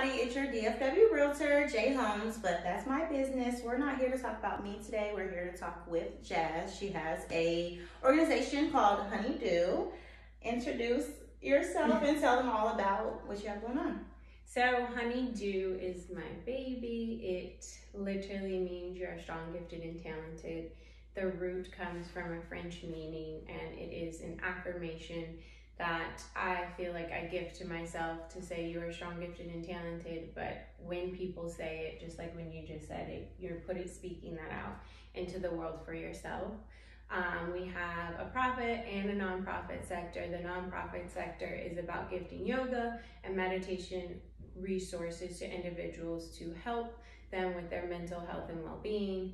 everybody, it's your DFW Realtor, Jay Holmes, but that's my business. We're not here to talk about me today. We're here to talk with Jazz. She has a organization called Honeydew. Introduce yourself and tell them all about what you have going on. So Honeydew is my baby. It literally means you're strong, gifted, and talented. The root comes from a French meaning, and it is an affirmation that I feel like I give to myself to say you are strong, gifted, and talented. But when people say it, just like when you just said it, you're speaking that out into the world for yourself. We have a profit and a nonprofit sector. The nonprofit sector is about gifting yoga and meditation resources to individuals to help them with their mental health and well-being.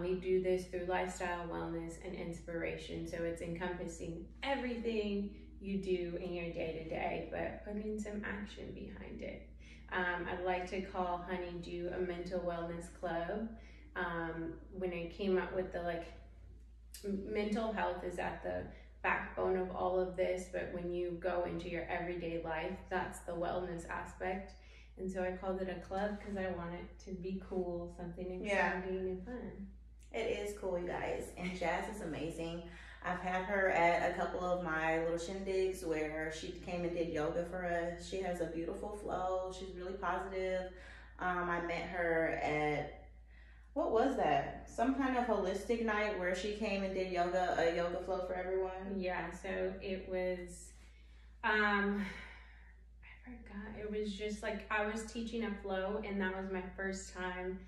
We do this through lifestyle, wellness, and inspiration. So it's encompassing everything you do in your day-to-day, but putting some action behind it. I'd like to call Honeydew a mental wellness club. When I came up with the mental health is at the backbone of all of this, but when you go into your everyday life, that's the wellness aspect. And so I called it a club because I want it to be cool, something exciting and fun. It is cool, you guys, and Jazz is amazing. I've had her at a couple of my little shindigs where she came and did yoga for us. She has a beautiful flow. She's really positive. I met her at, what was that? Some kind of holistic night where she came and did yoga, a yoga flow for everyone. Yeah, so it was, I forgot. It was just like I was teaching a flow, and that was my first time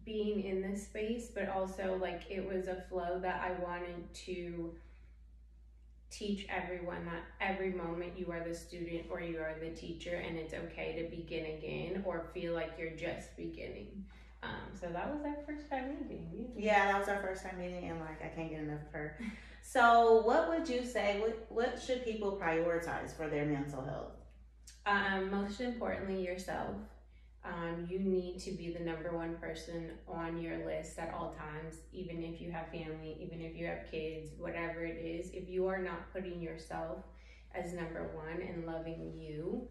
being in this space, but also it was a flow that I wanted to teach everyone that every moment you are the student or you are the teacher, and it's okay to begin again or feel like you're just beginning. So that was our first time meeting. Yeah, that was our first time meeting, and I can't get enough of her. So what would you say, what should people prioritize for their mental health? Most importantly, yourself. You need to be the number one person on your list at all times, even if you have family, even if you have kids, whatever it is. If you are not putting yourself as number one and loving you,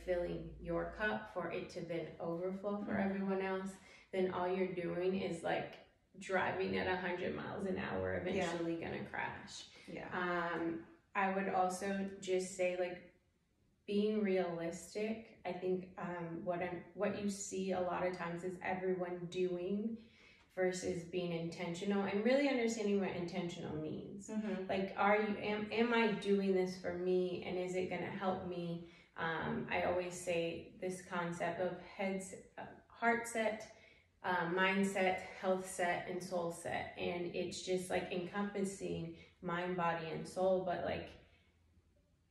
filling your cup for it to then overflow for everyone else, then all you're doing is driving at 100 miles an hour, eventually gonna crash. Yeah. I would also just say being realistic. I think what you see a lot of times is everyone doing versus being intentional, and really understanding what intentional means. Am I doing this for me, and is it going to help me? I always say this concept of heart set, mindset, health set, and soul set, and it's just encompassing mind, body, and soul. But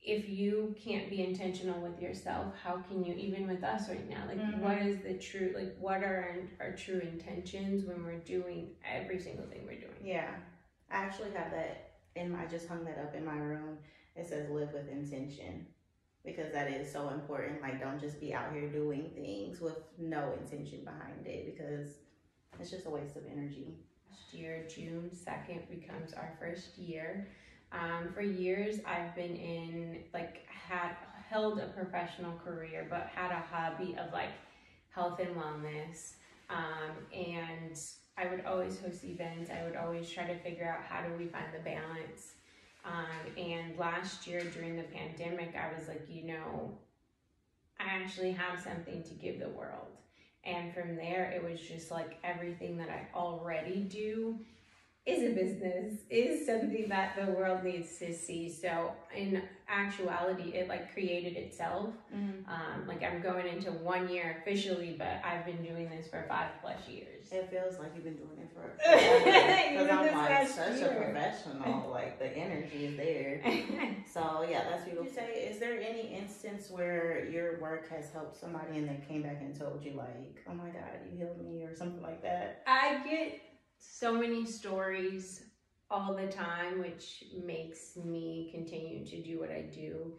if you can't be intentional with yourself, how can you, even with us right now, what is the true, what are our true intentions when we're doing every single thing we're doing? Yeah, I actually have that I just hung that up in my room. It says live with intention, because that is so important. Don't just be out here doing things with no intention behind it, because it's just a waste of energy. Last year, June 2nd becomes our first year. For years, I've been held a professional career, but had a hobby of health and wellness. And I would always host events. I would always try to figure out how do we find the balance. And last year during the pandemic, I was I actually have something to give the world. And from there, it was just everything that I already do is a business, is something that the world needs to see. So in actuality, it created itself. I'm going into 1 year officially, but I've been doing this for 5+ years. It feels like you've been doing it for because I'm such a professional. The energy is there. So yeah, that's what you say. Is there any instance where your work has helped somebody and they came back and told you oh my God, you healed me, or something like that? I get so many stories all the time, which makes me continue to do what I do.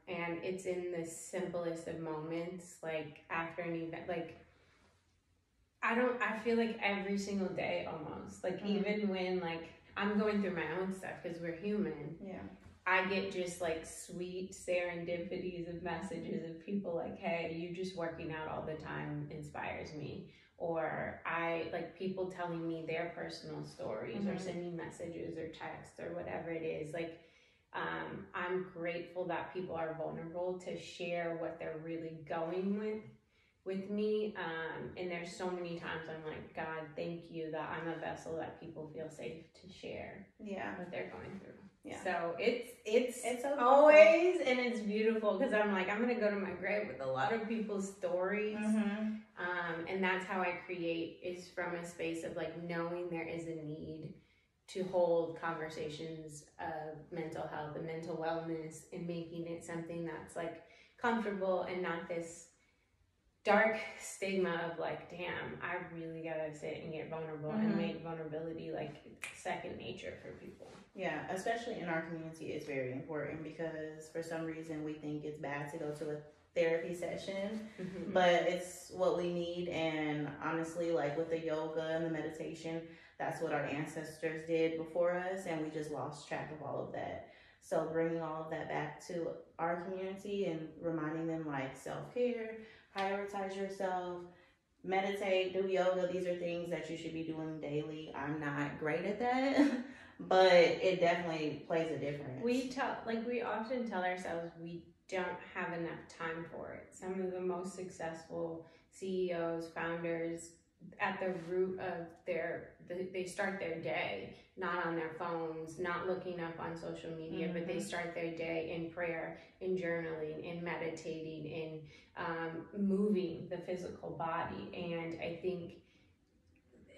And it's in the simplest of moments, after an event, I feel every single day almost, even when I'm going through my own stuff, because we're human. Yeah. I get just like sweet serendipities of messages of people like, hey, you just working out all the time inspires me. Or I like people telling me their personal stories or sending messages or texts or whatever it is. Like, I'm grateful that people are vulnerable to share what they're really going with me. And there's so many times I'm like, God, thank you that I'm a vessel that people feel safe to share what they're going through. Yeah. So it's so always, and it's beautiful because I'm like, I'm going to go to my grave with a lot of people's stories. And that's how I create, is from a space of like knowing there is a need to hold conversations of mental health and mental wellness and making it something that's like comfortable and not this dark stigma of like, damn, I really gotta sit and get vulnerable and make vulnerability like second nature for people. Yeah, especially in our community, it's very important because for some reason we think it's bad to go to a therapy session, but it's what we need. And honestly, like with the yoga and the meditation, that's what our ancestors did before us, and we just lost track of all of that. So bringing all of that back to our community and reminding them like self-care, prioritize yourself, meditate, do yoga. These are things that you should be doing daily. I'm not great at that, but it definitely plays a difference. We often tell ourselves we don't have enough time for it. Some of the most successful CEOs, founders, at the root of they start their day not on their phones, not looking up on social media, but they start their day in prayer, in journaling, in meditating, in moving the physical body. And I think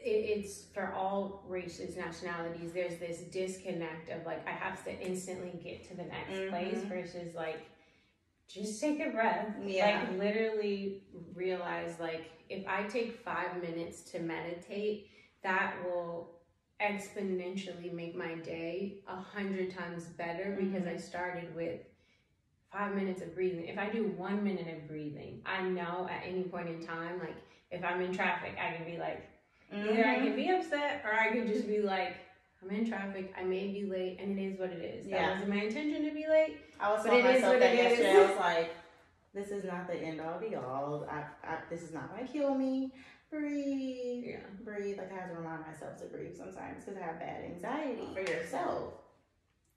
it's for all races, nationalities, there's this disconnect of like, I have to instantly get to the next place versus like, just take a breath. Like literally realize like, if I take 5 minutes to meditate, that will exponentially make my day 100 times better because I started with 5 minutes of breathing. If I do 1 minute of breathing, I know at any point in time, like if I'm in traffic, I can be like, either I can be upset or I can just be like, I'm in traffic, I may be late, and it is what it is. That wasn't my intention to be late. I was telling myself that yesterday. I was like, this is not the end all be all. This is not going to kill me. Breathe. Yeah. Breathe. Like I have to remind myself to breathe sometimes because I have bad anxiety. For yourself,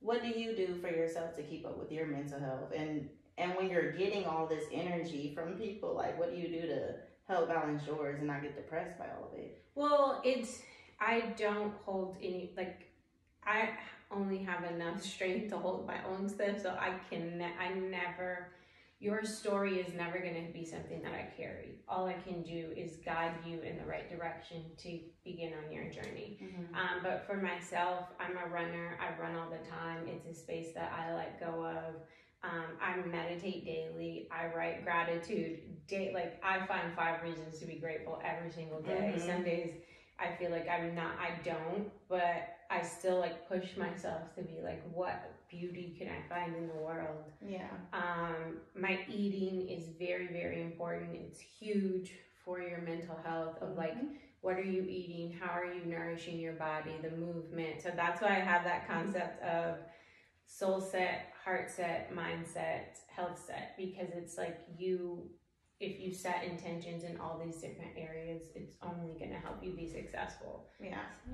what do you do for yourself to keep up with your mental health? And when you're getting all this energy from people, like what do you do to help balance yours and not get depressed by all of it? Well, I don't hold any, like, I only have enough strength to hold my own stuff, so your story is never going to be something that I carry. All I can do is guide you in the right direction to begin on your journey. But for myself, I'm a runner. I run all the time. It's a space that I let go of. I meditate daily. I write gratitude. Like I find 5 reasons to be grateful every single day. Some days I feel like I don't, but I still like push myself to be like, what beauty can I find in the world? Yeah. My eating is very, very important. It's huge for your mental health of like, what are you eating? How are you nourishing your body? The movement. So that's why I have that concept of soul set, heart set, mindset, health set, because it's like if you set intentions in all these different areas, it's only going to help you be successful. Yeah. So,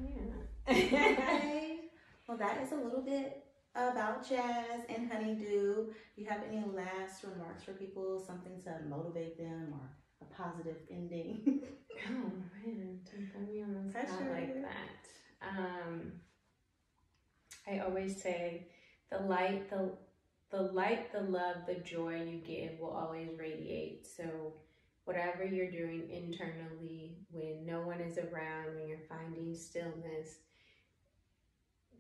yeah. Okay. Well, that is a little bit about Jazz and Honeydew. Do you have any last remarks for people? Something to motivate them or a positive ending? Oh, man. Don't put me on the spot like that. I always say the light, the love, the joy you give will always radiate. So whatever you're doing internally, when no one is around, when you're finding stillness,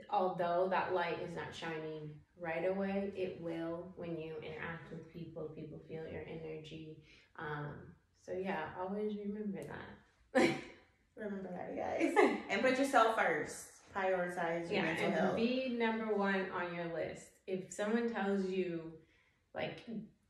although that light is not shining right away, it will when you interact with people feel your energy. So yeah, always remember that. Remember that, guys. And put yourself first. Prioritize your mental health. Be number one on your list. If someone tells you, like,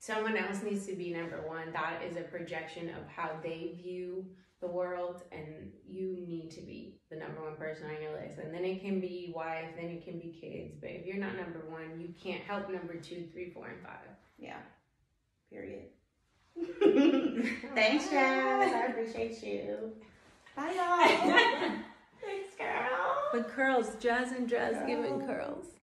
someone else needs to be number one. That is a projection of how they view the world, and you need to be the number one person on your list. And then it can be wife, then it can be kids. But if you're not number one, you can't help number 2, 3, 4, and 5. Yeah. Period. Thanks, Jazz. I appreciate you. Bye, y'all. Thanks, girl. The curls, Jazz and Jazz giving curls.